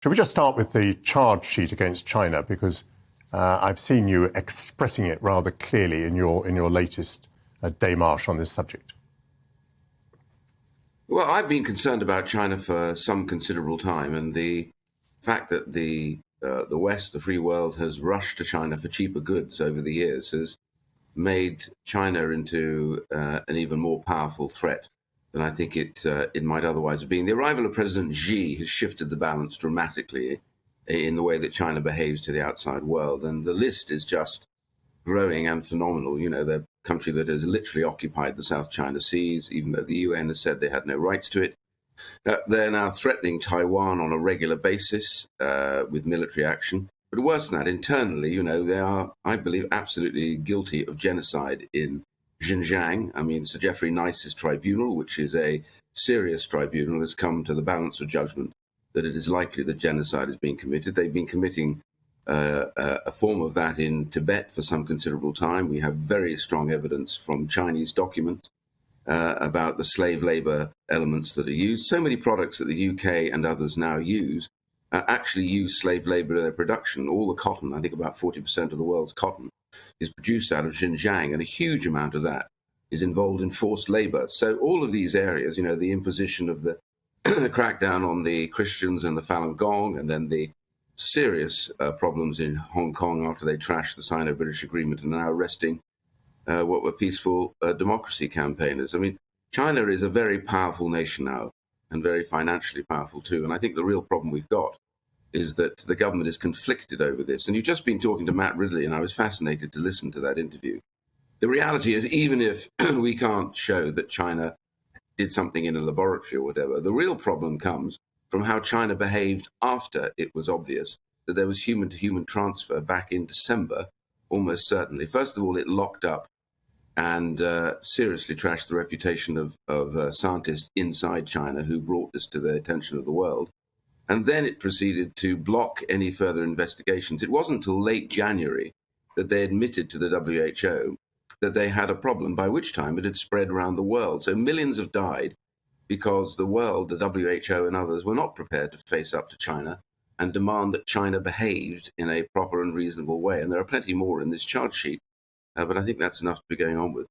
Shall we just start with the charge sheet against China? Because I've seen you expressing it rather clearly in your latest démarche on this subject. Well, I've been concerned about China for some considerable time, and the fact that the West, the free world, has rushed to China for cheaper goods over the years has made China into an even more powerful threat than I think it might otherwise have been. The arrival of President Xi has shifted the balance dramatically in the way that China behaves to the outside world, and the list is just growing and phenomenal. You know, they're a country that has literally occupied the South China Seas, even though the UN has said they had no rights to it. They're now threatening Taiwan on a regular basis with military action. But worse than that, internally, you know, they are, I believe, absolutely guilty of genocide in Xinjiang. I mean, Sir Geoffrey Nice's tribunal, which is a serious tribunal, has come to the balance of judgment that it is likely that genocide is being committed. They've been committing a form of that in Tibet for some considerable time. We have very strong evidence from Chinese documents about the slave labor elements that are used. So many products that the UK and others now use actually use slave labor in their production. All the cotton, I think about 40% of the world's cotton, is produced out of Xinjiang, and a huge amount of that is involved in forced labor. So all of these areas, you know, the imposition of the crackdown on the Christians and the Falun Gong, and then the serious problems in Hong Kong after they trashed the Sino-British Agreement and now arresting what were peaceful democracy campaigners. I mean, China is a very powerful nation now, and very financially powerful too. And I think the real problem we've got is that the government is conflicted over this. And you've just been talking to Matt Ridley, and I was fascinated to listen to that interview. The reality is, even if we can't show that China did something in a laboratory or whatever, the real problem comes from how China behaved after it was obvious that there was human-to-human transfer back in December, almost certainly. First of all, it locked up and seriously trashed the reputation of scientists inside China who brought this to the attention of the world. And then it proceeded to block any further investigations. It wasn't until late January that they admitted to the WHO that they had a problem, by which time it had spread around the world. So millions have died because the world, the WHO and others, were not prepared to face up to China and demand that China behaved in a proper and reasonable way. And there are plenty more in this charge sheet, but I think that's enough to be going on with.